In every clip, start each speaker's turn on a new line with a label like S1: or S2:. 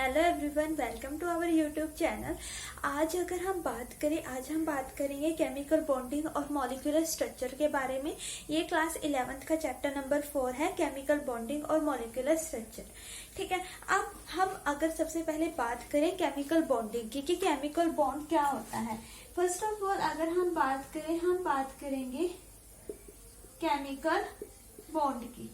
S1: Hello everyone, welcome to our YouTube channel. आज हम बात करेंगे केमिकल बॉन्डिंग और मॉलिक्यूलर स्ट्रक्चर के बारे में। ये क्लास 11th का चैप्टर नंबर 4 है, केमिकल बॉन्डिंग और मॉलिक्यूलर स्ट्रक्चर। ठीक है, अब हम अगर सबसे पहले बात करें केमिकल बॉन्डिंग की कि केमिकल बॉन्ड क्या होता है। फर्स्ट ऑफ ऑल अगर हम बात करेंगे केमिकल बॉन्ड की।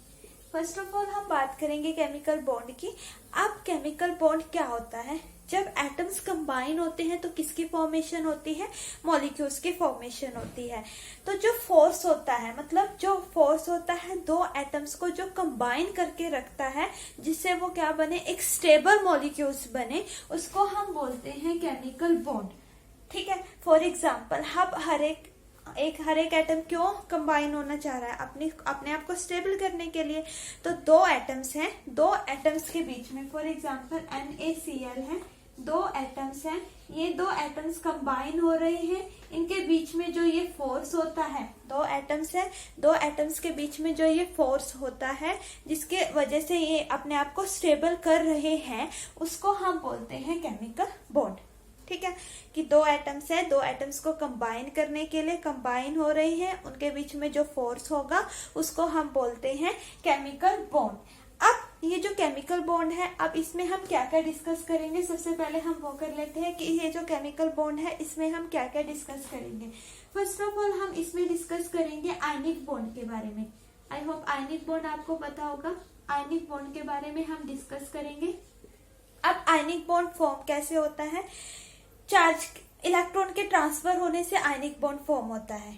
S1: फर्स्ट ऑफ ऑल हम बात करेंगे केमिकल बॉन्ड की। अब केमिकल बॉन्ड क्या होता है? जब एटम्स कंबाइन होते हैं तो किसकी फॉर्मेशन होती है? मॉलिक्यूल्स की फॉर्मेशन होती है। तो जो फोर्स होता है, मतलब जो फोर्स होता है दो एटम्स को जो कंबाइन करके रखता है जिससे वो क्या बने, एक स्टेबल मॉलिक्यूल्स बने, उसको हम बोलते हैं केमिकल बॉन्ड। ठीक है, फॉर एग्जाम्पल हम हर एक एटम क्यों कंबाइन होना चाह रहा है? अपने आप को स्टेबल करने के लिए। तो दो एटम्स हैं, दो एटम्स के बीच में फॉर एग्जांपल NaCl है, दो एटम्स हैं, ये दो एटम्स कंबाइन हो रहे हैं, इनके बीच में जो ये फोर्स होता है, दो एटम्स है, दो एटम्स के बीच में जो ये फोर्स होता है जिसके वजह से ये अपने आप को स्टेबल कर रहे हैं, उसको हम बोलते हैं केमिकल बॉन्ड। ठीक है, कि दो एटम्स है, दो एटम्स को कंबाइन करने के लिए कंबाइन हो रही हैं, उनके बीच में जो फोर्स होगा उसको हम बोलते हैं केमिकल बॉन्ड। अब ये जो केमिकल बॉन्ड है, अब इसमें हम क्या क्या डिस्कस करेंगे? सबसे पहले हम वो कर लेते हैं कि ये जो केमिकल बॉन्ड है इसमें हम क्या क्या डिस्कस करेंगे। फर्स्ट ऑफ ऑल हम इसमें डिस्कस करेंगे आयनिक बॉन्ड के बारे में। आई होप आयनिक बॉन्ड आपको पता होगा। आयनिक बॉन्ड के बारे में हम डिस्कस करेंगे। अब आयनिक बॉन्ड फॉर्म कैसे होता है? चार्ज इलेक्ट्रॉन के ट्रांसफर होने से आयनिक बॉन्ड फॉर्म होता है।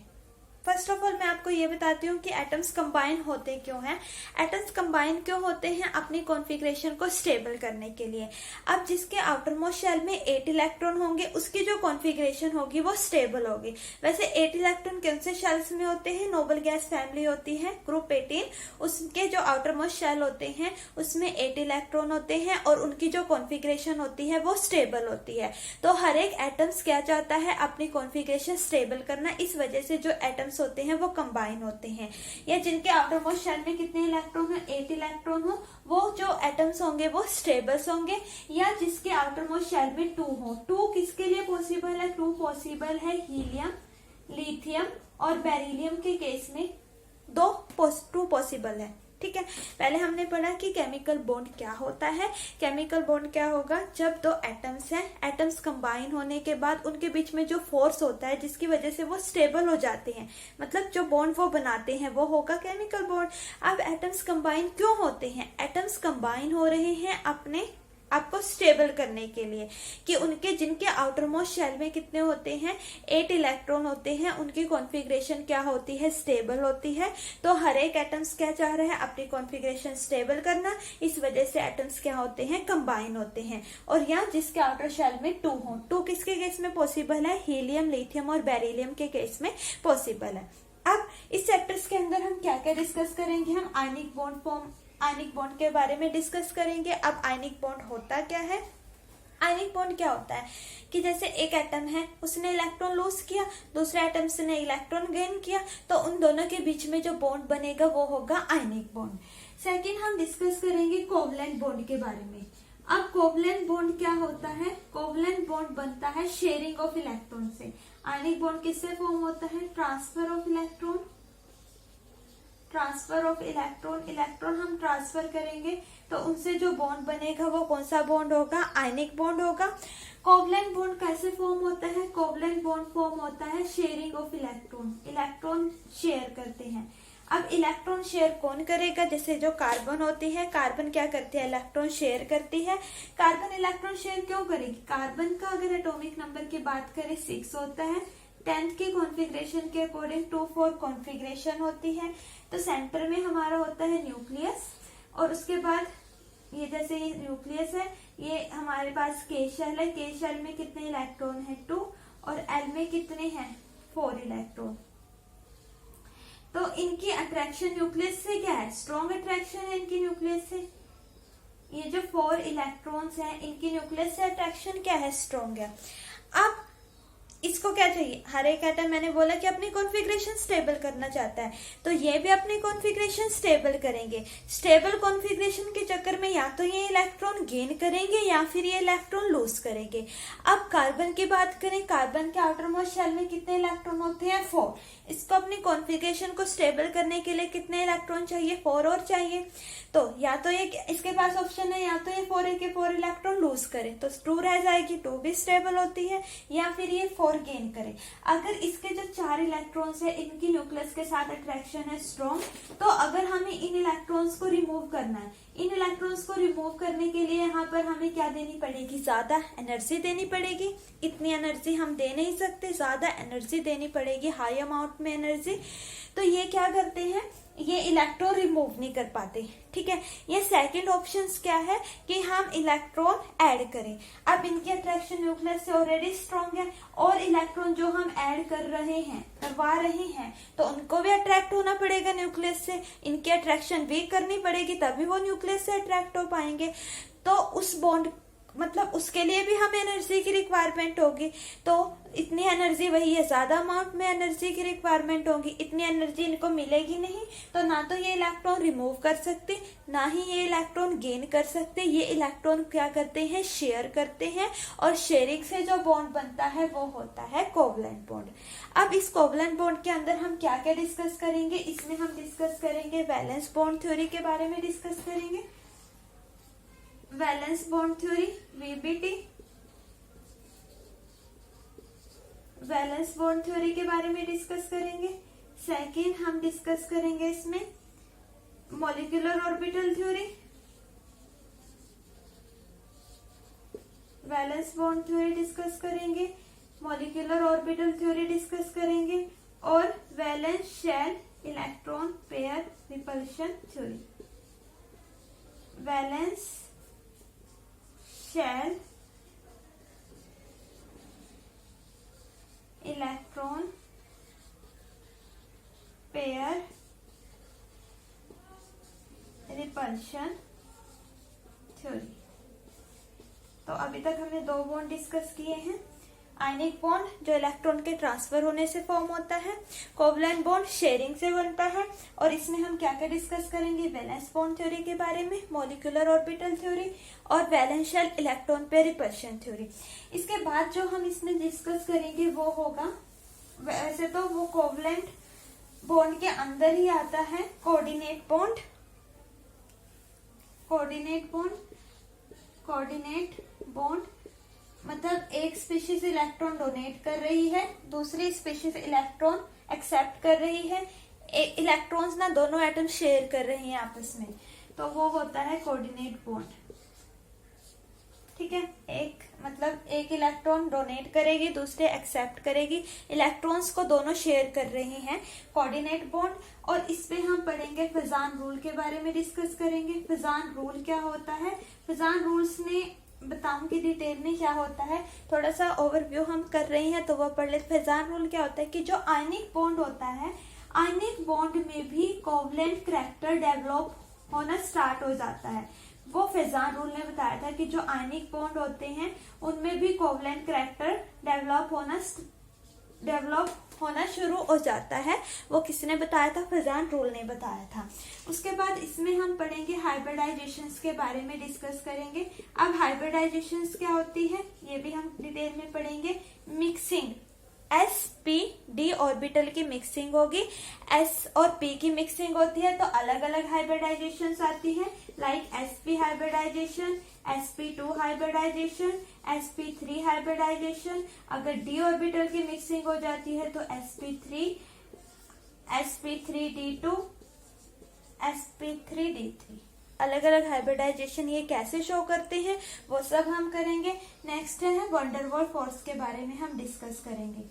S1: फर्स्ट ऑफ ऑल मैं आपको ये बताती हूँ कि एटम्स कंबाइन होते क्यों हैं। एटम्स कंबाइन क्यों होते हैं? अपनी कॉन्फ़िगरेशन को स्टेबल करने के लिए। अब जिसके आउटर मोस्ट शेल में 8 इलेक्ट्रॉन होंगे उसकी जो कॉन्फ़िगरेशन होगी वो स्टेबल होगी। वैसे 8 इलेक्ट्रॉन कौन से शेल्स में होते हैं? नोबल गैस फैमिली होती है, ग्रुप 18, उसके जो आउटर मोस्ट शेल होते हैं उसमें 8 इलेक्ट्रॉन होते हैं और उनकी जो कॉन्फ़िगरेशन होती है वो स्टेबल होती है। तो हर एक एटम्स क्या चाहता है? अपनी कॉन्फ़िगरेशन स्टेबल करना। इस वजह से जो एटम्स होते हैं वो कंबाइन होते हैं। या जिनके आउटर मोस्ट शेल में कितने इलेक्ट्रॉन है? 8 इलेक्ट्रॉन हो, वो जो एटम्स होंगे वो स्टेबल्स होंगे। या जिसके आउटर मोस्ट शेल में 2 हो। 2 किसके लिए पॉसिबल है? 2 पॉसिबल है हीलियम, लिथियम और बेरिलियम के केस में 2 पॉसिबल है। ठीक है, पहले हमने पढ़ा कि केमिकल बॉन्ड क्या होता है। केमिकल बॉन्ड क्या होगा? जब दो एटम्स हैं, एटम्स कंबाइन होने के बाद उनके बीच में जो फोर्स होता है जिसकी वजह से वो स्टेबल हो जाते हैं, मतलब जो बॉन्ड वो बनाते हैं वो होगा केमिकल बॉन्ड। अब एटम्स कंबाइन क्यों होते हैं? एटम्स कंबाइन हो रहे हैं अपने आपको स्टेबल करने के लिए कि उनके जिनके आउटर मोस्ट शेल में कितने होते हैं? 8 इलेक्ट्रॉन होते हैं, उनकी कॉन्फ़िगरेशन क्या होती है? स्टेबल होती है। तो हर एक एटम्स क्या चाह रहे हैं? अपनी कॉन्फ़िगरेशन स्टेबल करना। इस वजह से एटम्स क्या होते हैं? कंबाइन होते हैं। और यहाँ जिसके आउटर शेल में 2 हो, 2 किसके केस में पॉसिबल है? हीलियम, लिथियम और बेरिलियम के केस में पॉसिबल है। अब इस चैप्टर्स के अंदर हम क्या क्या डिस्कस करेंगे? हम आयनिक बॉन्ड के बारे में डिस्कस करेंगे। अब आयनिक बॉन्ड होता क्या है? आयनिक बॉन्ड क्या होता है कि जैसे एक एटम है, उसने इलेक्ट्रॉन लूज किया, दूसरे एटम से ने इलेक्ट्रॉन गेन किया, तो उन दोनों के बीच में जो बॉन्ड बनेगा वो होगा आयनिक बॉन्ड। सेकंड हम डिस्कस करेंगे कोवलेंट बॉन्ड के बारे में। अब कोवलेंट बॉन्ड क्या होता है? कोवलेंट बॉन्ड बनता है शेयरिंग ऑफ इलेक्ट्रॉन से। आयनिक बॉन्ड किससे फॉर्म होता है? Transfer of electron. इलेक्ट्रॉन हम ट्रांसफर करेंगे तो उनसे जो बॉन्ड बनेगा वो कौन सा बॉन्ड होगा? आयनिक बॉन्ड होगा। कोवलेंट बॉन्ड कैसे फॉर्म होता है? कोवलेंट बॉन्ड फॉर्म होता है शेयरिंग ऑफ इलेक्ट्रॉन शेयर करते हैं। अब इलेक्ट्रॉन शेयर कौन करेगा? जैसे जो कार्बन होती है, कार्बन क्या करती है? इलेक्ट्रॉन शेयर करती है। कार्बन इलेक्ट्रॉन शेयर क्यों करेगी? कार्बन का अगर एटॉमिक नंबर की बात करें 6 होता है, 10th की कॉन्फ़िगरेशन के अकॉर्डिंग 2-4 कॉन्फ़िगरेशन होती है। तो सेंटर में हमारा होता है न्यूक्लियस, और उसके बाद ये जैसे ये न्यूक्लियस है, ये हमारे पास के शेल है, के शेल में कितने इलेक्ट्रॉन है? 2, और एल में कितने हैं? 4 इलेक्ट्रॉन। तो इनकी अट्रैक्शन न्यूक्लियस से क्या है? स्ट्रॉन्ग अट्रैक्शन है इनकी न्यूक्लियस से। ये जो 4 इलेक्ट्रॉन्स हैं इनकी न्यूक्लियस से अट्रैक्शन क्या है? स्ट्रॉन्ग है। अब इसको क्या चाहिए, हर एक एटम मैंने बोला कि अपनी कॉन्फ़िगरेशन स्टेबल करना चाहता है, तो ये भी अपनी कॉन्फ़िगरेशन स्टेबल करेंगे। स्टेबल कॉन्फ़िगरेशन के चक्कर में या तो ये इलेक्ट्रॉन गेन करेंगे या फिर ये इलेक्ट्रॉन लूज करेंगे। अब कार्बन की बात करें, कार्बन के आउटर मोस्ट शेल में कितने इलेक्ट्रॉन होते हैं, 4। इसको अपनी कॉन्फ़िगरेशन को स्टेबल करने के लिए कितने इलेक्ट्रॉन चाहिए, 4 और चाहिए। तो या तो ये, इसके पास ऑप्शन है, या तो ये 4 के 4 इलेक्ट्रॉन लूज करे तो 2 रह जाएगी, 2 भी स्टेबल होती है, या फिर ये 4 गेन करे। अगर इसके जो 4 इलेक्ट्रॉन्स है इनकी न्यूक्लियस के साथ अट्रैक्शन है स्ट्रॉन्ग, तो अगर हमें इन इलेक्ट्रॉन्स को रिमूव करना है, इन इलेक्ट्रॉन्स को रिमूव करने के लिए यहाँ पर हमें क्या देनी पड़ेगी, ज्यादा एनर्जी देनी पड़ेगी। इतनी एनर्जी हम दे नहीं सकते, ज्यादा एनर्जी देनी पड़ेगी, हाई अमाउंट में एनर्जी। तो ये क्या करते हैं, ये इलेक्ट्रॉन रिमूव नहीं कर पाते। ठीक है, ये सेकंड ऑप्शंस क्या है कि हम इलेक्ट्रॉन ऐड करें। अब इनकी अट्रैक्शन न्यूक्लियस से ऑलरेडी स्ट्रॉन्ग है, और इलेक्ट्रॉन जो हम ऐड कर रहे हैं, करवा रहे हैं, तो उनको भी अट्रैक्ट होना पड़ेगा न्यूक्लियस से। इनकी अट्रैक्शन वीक करनी पड़ेगी, तभी वो न्यूक्लियस से अट्रैक्ट हो पाएंगे। तो उस बॉन्ड, मतलब उसके लिए भी हमें एनर्जी की रिक्वायरमेंट होगी। तो इतनी एनर्जी, वही है, ज्यादा अमाउंट में एनर्जी की रिक्वायरमेंट होगी। इतनी एनर्जी इनको मिलेगी नहीं, तो ना तो ये इलेक्ट्रॉन रिमूव कर सकते, ना ही ये इलेक्ट्रॉन गेन कर सकते। ये इलेक्ट्रॉन क्या करते हैं, शेयर करते हैं, और शेयरिंग से जो बॉन्ड बनता है वो होता है कोवलेंट बॉन्ड। अब इस कोवलेंट बॉन्ड के अंदर हम क्या क्या डिस्कस करेंगे, इसमें हम डिस्कस करेंगे वैलेंस बॉन्ड थ्योरी के बारे में डिस्कस करेंगे। Valence bond theory, VBT, valence bond theory के बारे में डिस्कस करेंगे। सेकंड हम डिस्कस करेंगे इसमें molecular orbital theory, valence bond theory discuss करेंगे, मॉलिक्यूलर ऑर्बिटल थ्योरी डिस्कस करेंगे, और valence shell electron pair repulsion theory. Valence shell electron pair repulsion theory. तो अभी तक हमने 2 बॉन्ड डिस्कस किए हैं। आयनिक बॉन्ड जो इलेक्ट्रॉन के ट्रांसफर होने से फॉर्म होता है, कोवलेंट बॉन्ड शेयरिंग से बनता है, और इसमें हम क्या क्या डिस्कस करेंगे, वैलेंस बॉन्ड थ्योरी के बारे में, मॉलिक्यूलर ऑर्बिटल थ्योरी, और valence shell electron pair repulsion theory. इसके बाद जो हम इसमें डिस्कस करेंगे वो होगा, वैसे तो वो कोवलेंट बॉन्ड के अंदर ही आता है, coordinate bond. Coordinate bond, coordinate bond मतलब एक स्पीशीज इलेक्ट्रॉन डोनेट कर रही है, दूसरी स्पीशीज इलेक्ट्रॉन एक्सेप्ट कर रही है, इलेक्ट्रॉन्स ना दोनों एटम शेयर कर रहे हैं आपस में, तो वो होता है कोऑर्डिनेट बॉन्ड। ठीक है, एक इलेक्ट्रॉन डोनेट करेगी, दूसरे एक्सेप्ट करेगी, इलेक्ट्रॉन्स को दोनों शेयर कर रहे हैं, कोऑर्डिनेट बॉन्ड। और इस पे हम पढ़ेंगे फिजान रूल के बारे में डिस्कस करेंगे। फिजान रूल क्या होता है, फिजान रूल्स में बताऊंगी डिटेल में क्या होता है, थोड़ा सा ओवरव्यू हम कर रहे हैं तो वो पढ़ ले। फिजान रूल क्या होता है कि जो आयनिक बॉन्ड होता है, आयनिक बॉन्ड में भी कोवलेंट करैक्टर डेवलप होना स्टार्ट हो जाता है। वो फिजान रूल ने बताया था कि जो आयनिक बॉन्ड होते हैं उनमें भी कोवलेंट करैक्टर डेवलप होना शुरू हो जाता है। वो किसने बताया था, फिजान रूल ने बताया था। उसके बाद इसमें हम पढ़ेंगे हाइब्रिडाइजेशंस के बारे में डिस्कस करेंगे। अब हाइब्रिडाइजेशंस क्या होती है ये भी हम डिटेल में पढ़ेंगे। मिक्सिंग, sp-d ऑर्बिटल की मिक्सिंग होगी, s और p की मिक्सिंग होती है तो अलग अलग हाइब्रिडाइजेशंस आती है, like sp hybridisation, sp2 hybridisation, sp3 hybridisation. अगर d ऑर्बिटल की मिक्सिंग हो जाती है तो sp3, sp3d2, sp3d3। अलग अलग हाइब्रिडाइजेशन ये कैसे शो करते हैं वो सब हम करेंगे। नेक्स्ट है वंडरवॉल फोर्स के बारे में हम डिस्कस करेंगे।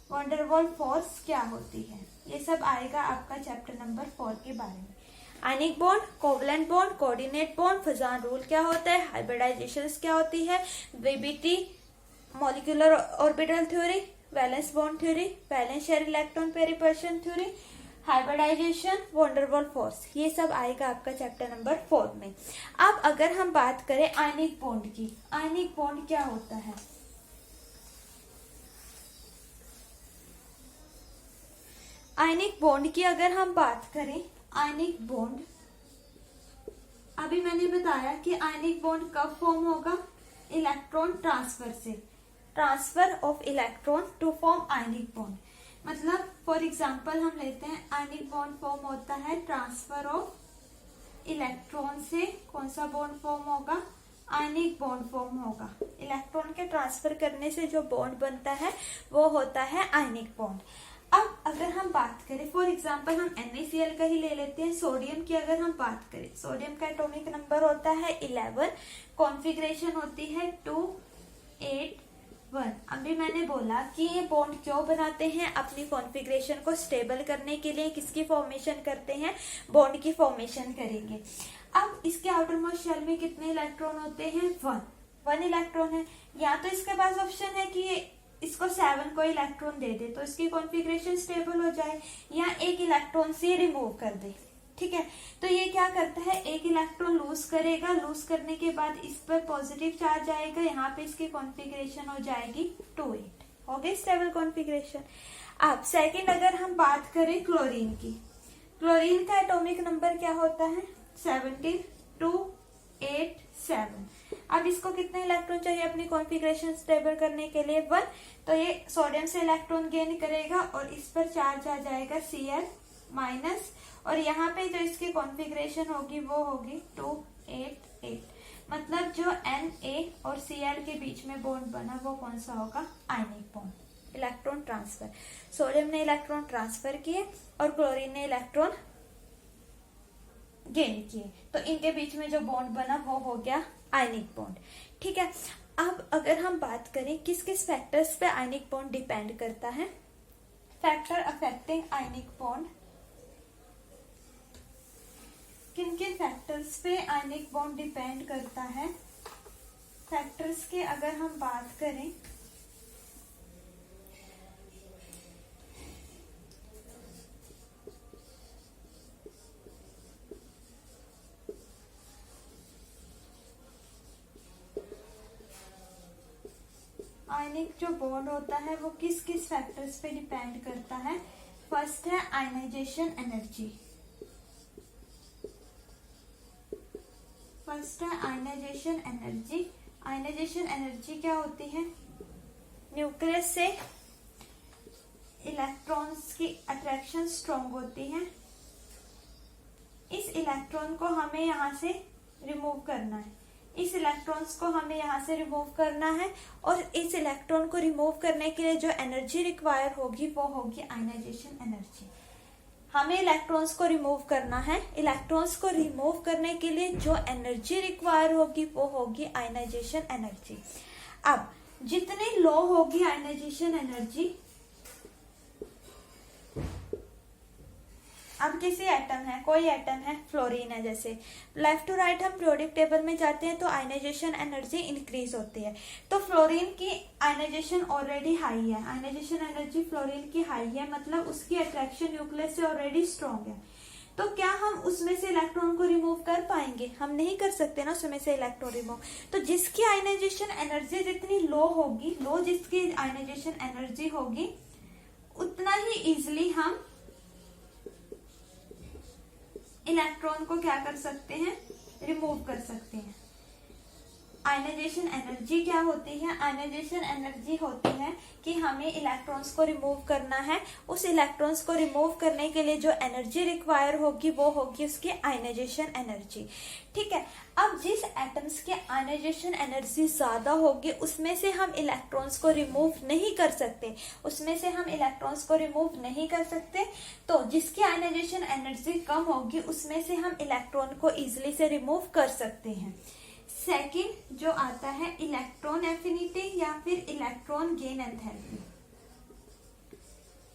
S1: वंडरवॉल फोर्स क्या होती है ये सब आएगा आपका चैप्टर नंबर 4 के बारे में। Ionic bond, covalent bond, coordinate bond, Fajans rule क्या होता है, हाइब्रिडाइजेशन क्या होती है, VBT, molecular orbital theory, valence bond theory, valence shell electron pair repulsion theory, hybridisation, van der Waals force, ये सब आएगा आपका चैप्टर नंबर 4 में। अब अगर हम बात करें आयनिक बॉन्ड की, आयनिक बॉन्ड क्या होता है, आयनिक बॉन्ड की अगर हम बात करें, आयनिक बॉन्ड, अभी मैंने बताया कि आयनिक बॉन्ड कब फॉर्म होगा, इलेक्ट्रॉन ट्रांसफर से, transfer of electron to form ionic bond. मतलब फॉर एग्जांपल हम लेते हैं, आयनिक बॉन्ड फॉर्म होता है ट्रांसफर ऑफ इलेक्ट्रॉन से, कौन सा बॉन्ड फॉर्म होगा, आयनिक बॉन्ड फॉर्म होगा। इलेक्ट्रॉन के ट्रांसफर करने से जो बॉन्ड बनता है वो होता है आयनिक बॉन्ड। अब अगर हम बात करें, फॉर एग्जांपल हम NaCl का ही ले लेते हैं, सोडियम की अगर हम बात करें, सोडियम का एटॉमिक नंबर होता है 11, कॉन्फ़िगरेशन होती है 281। अभी मैंने बोला कि ये बॉन्ड क्यों बनाते हैं, अपनी कॉन्फ़िगरेशन को स्टेबल करने के लिए किसकी फॉर्मेशन करते हैं, बॉन्ड की फॉर्मेशन करेंगे। अब इसके आउटर मोस्ट शेल में कितने इलेक्ट्रॉन होते हैं, 1 इलेक्ट्रॉन है। या तो इसके पास ऑप्शन है कि इसको 7 को इलेक्ट्रॉन दे दे तो इसकी कॉन्फ़िगरेशन स्टेबल हो जाए, या एक इलेक्ट्रॉन से रिमूव कर दे। ठीक है, तो ये क्या करता है, एक इलेक्ट्रॉन लूज करेगा, लूज करने के बाद इस पर पॉजिटिव चार्ज आएगा, यहाँ पे इसकी कॉन्फ़िगरेशन हो जाएगी 28, हो गई स्टेबल कॉन्फ़िगरेशन। अब सेकंड अगर हम बात करें क्लोरीन की, क्लोरीन का एटॉमिक नंबर क्या होता है, 17, 287। अब इसको कितने इलेक्ट्रॉन चाहिए अपनी कॉन्फ़िगरेशन स्टेबल करने के लिए, 1। तो ये सोडियम से इलेक्ट्रॉन गेन करेगा और इस पर चार्ज आ जाएगा Cl माइनस, और यहाँ पे जो इसकी कॉन्फ़िगरेशन होगी वो होगी 288। मतलब जो Na और Cl के बीच में बॉन्ड बना वो कौन सा होगा, ionic bond, electron transfer. Sodium ने इलेक्ट्रॉन ट्रांसफर किए और क्लोरीन ने इलेक्ट्रॉन गेन किए, तो इनके बीच में जो बॉन्ड बना वो हो गया आयनिक बॉन्ड। ठीक है, अब अगर हम बात करें किस किस फैक्टर्स पे आयनिक बॉन्ड डिपेंड करता है, फैक्टर अफेक्टिंग आयनिक बॉन्ड, किन किन फैक्टर्स पे आयनिक बॉन्ड डिपेंड करता है। फैक्टर्स के अगर हम बात करें, आयनिक जो बॉन्ड होता है वो किस किस फैक्टर्स पे डिपेंड करता है। फर्स्ट है आयनाइजेशन एनर्जी, फर्स्ट है आयनाइजेशन एनर्जी। आयनाइजेशन एनर्जी क्या होती है, न्यूक्लियस से इलेक्ट्रॉन्स की अट्रैक्शन स्ट्रॉन्ग होती है, इस इलेक्ट्रॉन को हमें यहाँ से रिमूव करना है, इस इलेक्ट्रॉन्स को हमें यहाँ से रिमूव करना है, और इस इलेक्ट्रॉन को रिमूव करने के लिए जो एनर्जी रिक्वायर होगी वो होगी आयनाइजेशन एनर्जी। हमें इलेक्ट्रॉन्स को रिमूव करना है, इलेक्ट्रॉन्स को रिमूव करने के लिए जो एनर्जी रिक्वायर होगी वो होगी आयनाइजेशन एनर्जी। अब जितनी लो होगी आयनाइजेशन एनर्जी, अब किसी एटम है, कोई एटम है, फ्लोरीन है, जैसे लेफ्ट टू राइट हम पीरियोडिक टेबल में जाते हैं तो आयनाइजेशन एनर्जी इंक्रीज होती है। तो फ्लोरीन की आयनाइजेशन ऑलरेडी हाई है, आयनाइजेशन एनर्जी फ्लोरीन की हाई है, मतलब उसकी अट्रैक्शन न्यूक्लियस से ऑलरेडी स्ट्रॉन्ग है। तो क्या हम उसमें से इलेक्ट्रॉन को रिमूव कर पाएंगे, हम नहीं कर सकते ना उसमें से इलेक्ट्रॉन रिमूव। तो जिसकी आयनाइजेशन एनर्जी जितनी लो होगी, लो जिसकी आयनाइजेशन एनर्जी होगी, उतना ही इजिली हम इलेक्ट्रॉन को क्या कर सकते हैं, रिमूव कर सकते हैं। आयनाइजेशन एनर्जी क्या होती है, आयनाइजेशन एनर्जी होती है कि हमें इलेक्ट्रॉन्स को रिमूव करना है, उस इलेक्ट्रॉन्स को रिमूव करने के लिए जो एनर्जी रिक्वायर होगी वो होगी उसकी आयनाइजेशन एनर्जी। ठीक है, अब जिस एटम्स की आयनाइजेशन एनर्जी ज्यादा होगी उसमें से हम इलेक्ट्रॉन्स को रिमूव नहीं कर सकते, उसमें से हम इलेक्ट्रॉन्स को रिमूव नहीं कर सकते। तो जिसकी आयनाइजेशन एनर्जी कम होगी उसमें से हम इलेक्ट्रॉन को इजिली से रिमूव कर सकते हैं। सेकंड जो आता है इलेक्ट्रॉन एफिनिटी या फिर electron gain enthalpy.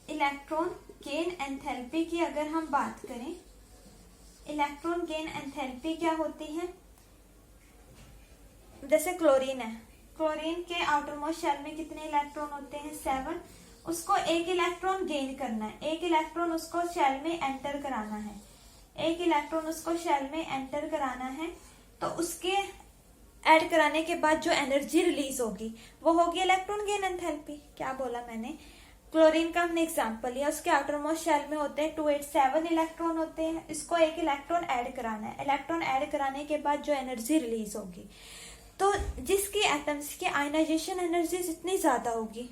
S1: Electron gain enthalpy की अगर हम बात करें, इलेक्ट्रॉन गेन एंथैल्पी क्या होती है, जैसे क्लोरीन है, क्लोरीन के आउटर मोस्ट शेल में कितने इलेक्ट्रॉन होते हैं, 7। उसको एक इलेक्ट्रॉन गेन करना है, एक इलेक्ट्रॉन उसको शेल में एंटर कराना है, एक इलेक्ट्रॉन उसको शेल में एंटर कराना है। तो उसके ऐड कराने के बाद जो एनर्जी रिलीज होगी वो होगी इलेक्ट्रॉन गेन एंथैल्पी। क्या बोला मैंने, क्लोरीन का हमने एग्जाम्पल लिया, उसके आउटरमोस्ट शेल में होते हैं 287 इलेक्ट्रॉन होते हैं। इसको एक इलेक्ट्रॉन ऐड कराना है। इलेक्ट्रॉन ऐड कराने के बाद जो एनर्जी रिलीज होगी, तो जिसकी एटम्स की आयनाइजेशन एनर्जी जितनी ज्यादा होगी,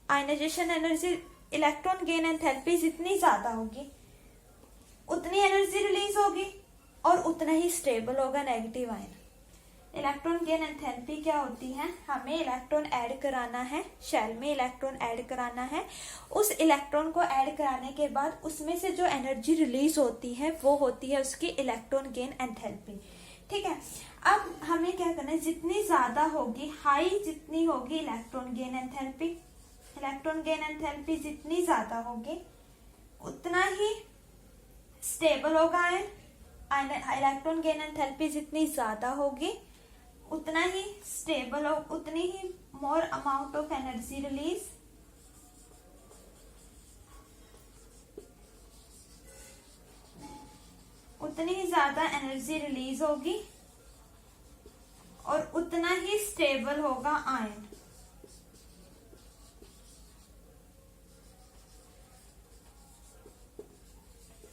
S1: ionisation energy, electron gain enthalpy जितनी ज्यादा होगी, उतनी एनर्जी रिलीज होगी और उतना ही स्टेबल होगा negative ion. Electron gain enthalpy क्या होती है, हमें इलेक्ट्रॉन ऐड कराना है, शेल में इलेक्ट्रॉन ऐड कराना है। उस इलेक्ट्रॉन को ऐड कराने के बाद उसमें से जो एनर्जी रिलीज होती है वो होती है उसकी इलेक्ट्रॉन गेन एंथैल्पी। ठीक है, अब हमें क्या करना है, जितनी ज्यादा होगी, हाई जितनी होगी electron gain enthalpy, electron gain enthalpy जितनी ज्यादा होगी उतना ही स्टेबल होगा आयन। इलेक्ट्रॉन गेन एंथैल्पी जितनी ज्यादा होगी उतना ही स्टेबल हो, उतनी ही more amount of energy release, उतनी ही ज्यादा एनर्जी रिलीज होगी और उतना ही स्टेबल होगा आयन।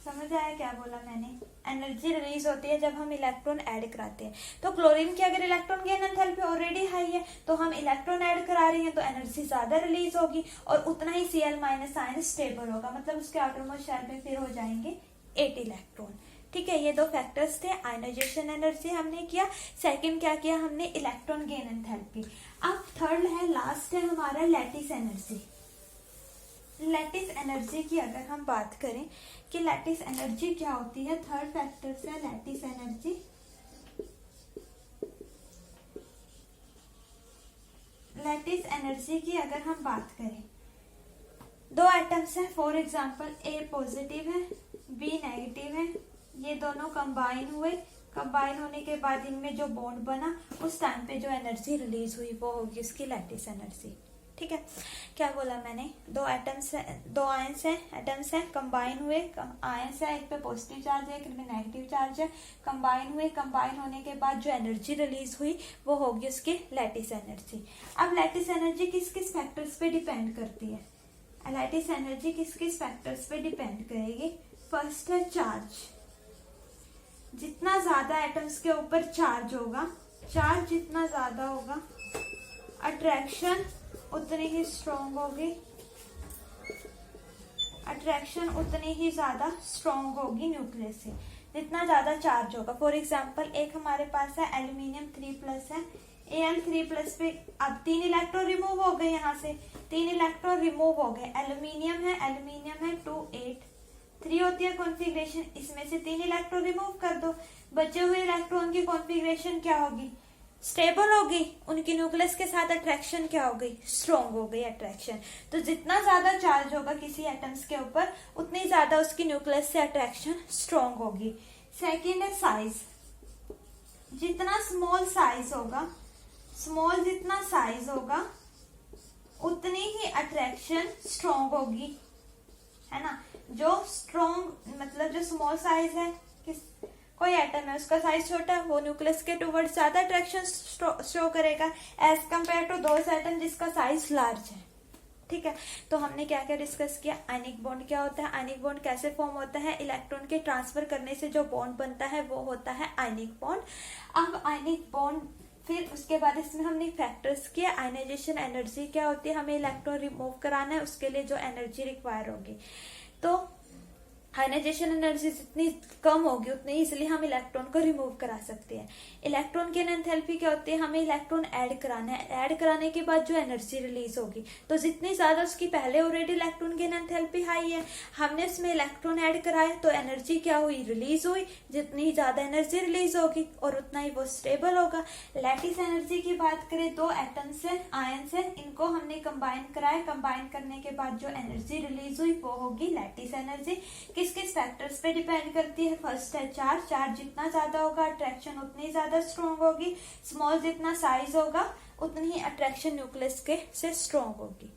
S1: समझ आया क्या बोला मैंने? एनर्जी रिलीज होती है जब हम इलेक्ट्रॉन ऐड कराते हैं। तो क्लोरीन की अगर electron gain enthalpy already high है तो हम इलेक्ट्रॉन ऐड करा रहे हैं तो एनर्जी ज्यादा रिलीज होगी और उतना ही Cl- आयन स्टेबल होगा, मतलब उसके आउटरमोस्ट शेल में फिर हो जाएंगे 8 इलेक्ट्रॉन। ठीक है, ये दो फैक्टर्स थे। आयनाइजेशन एनर्जी हमने किया, सेकंड क्या किया हमने, इलेक्ट्रॉन गेन एंथैल्पी। अब थर्ड है, लास्ट है हमारा लैटिस एनर्जी। लैटिस एनर्जी की अगर हम बात करें कि लैटिस एनर्जी क्या होती है, थर्ड फैक्टर से लैटिस एनर्जी। लैटिस एनर्जी की अगर हम बात करें, दो एटम्स हैं, फॉर एग्जांपल ए पॉजिटिव है, बी नेगेटिव है, ये दोनों कंबाइन हुए, कंबाइन होने के बाद इनमें जो बॉन्ड बना उस टाइम पे जो एनर्जी रिलीज हुई वो होगी उसकी लैटिस एनर्जी। ठीक है, क्या बोला मैंने, दो एटम्स है, दो आयंस है, एटम्स है, कंबाइन हुए, आयंस है, एक पे पॉजिटिव चार्ज है, एक पे नेगेटिव चार्ज है, कंबाइन हुए, कंबाइन होने के बाद जो एनर्जी रिलीज हुई वो होगी उसकी लैटिस एनर्जी। अब लैटिस एनर्जी किस किस फैक्टर्स पे डिपेंड करती है, लैटिस एनर्जी किस किस फैक्टर्स पे डिपेंड करेगी। फर्स्ट है चार्ज, जितना ज्यादा एटम्स के ऊपर चार्ज होगा, चार्ज जितना ज्यादा होगा, अट्रैक्शन उतनी ही स्ट्रॉन्ग होगी, अट्रैक्शन उतनी ही ज्यादा स्ट्रॉन्ग होगी न्यूक्लियस से, जितना ज्यादा चार्ज होगा। फॉर एग्जांपल एक हमारे पास है एल्यूमिनियम 3+ है, Al3+ पे अब 3 इलेक्ट्रॉन रिमूव हो गए, यहाँ से 3 इलेक्ट्रॉन रिमूव हो गए। एल्यूमिनियम है 2 8 3 होती है कॉन्फ़िगरेशन, इसमें से 3 इलेक्ट्रॉन रिमूव कर दो, बचे हुए इलेक्ट्रॉन की कॉन्फ़िगरेशन क्या होगी, स्टेबल होगी, उनकी न्यूक्लियस के साथ अट्रैक्शन क्या हो गई, स्ट्रॉन्ग हो गई अट्रैक्शन। तो जितना ज्यादा चार्ज होगा किसी एटम्स के ऊपर उतनी ज्यादा उसकी न्यूक्लियस से अट्रैक्शन स्ट्रॉन्ग होगी। सेकेंड है साइज, जितना स्मॉल साइज होगा, स्मॉल जितना साइज होगा उतनी ही अट्रैक्शन स्ट्रॉन्ग होगी, है ना। जो स्ट्रॉन्ग मतलब जो स्मॉल साइज है, कोई एटम है उसका साइज छोटा है, वो न्यूक्लियस के टुवर्ड्स ज्यादा अट्रैक्शन शो करेगा as compare to those atom जिसका साइज लार्ज है। ठीक है, तो हमने क्या क्या डिस्कस किया, आयनिक बॉन्ड क्या होता है, आयनिक बॉन्ड कैसे फॉर्म होता है, इलेक्ट्रॉन के ट्रांसफर करने से जो बॉन्ड बनता है वो होता है आयनिक बॉन्ड। अब आयनिक बॉन्ड, फिर उसके बाद इसमें हमने फैक्टर्स किए, आयनाइजेशन एनर्जी क्या होती है, हमें इलेक्ट्रॉन रिमूव कराना है, उसके लिए जो एनर्जी रिक्वायर होगी। तो आयनाइजेशन एनर्जी जितनी कम होगी उतनी इजिली हम इलेक्ट्रॉन को रिमूव करा सकते हैं। इलेक्ट्रॉन गेन एंथैल्पी क्या होती है, हमें इलेक्ट्रॉन ऐड कराना है, ऐड कराने के बाद जो एनर्जी रिलीज होगी, तो जितनी ज्यादा उसकी पहले already electron gain enthalpy high है, हमने उसमें इलेक्ट्रॉन ऐड कराए तो एनर्जी क्या हुई, रिलीज हुई, जितनी ही ज्यादा एनर्जी रिलीज होगी और उतना ही वो स्टेबल होगा। लैटिस एनर्जी की बात करें, दो एटम्स है, आयंस है, इनको हमने कंबाइन कराया, कंबाइन करने के बाद जो एनर्जी रिलीज हुई वो होगी लैटिस एनर्जी। किस किस फैक्टर्स पे डिपेंड करती है, फर्स्ट है चार्ज, चार्ज जितना ज्यादा होगा अट्रैक्शन उतनी ज्यादा स्ट्रॉन्ग होगी, स्मॉल जितना साइज होगा उतनी ही अट्रैक्शन न्यूक्लियस के से स्ट्रॉन्ग होगी।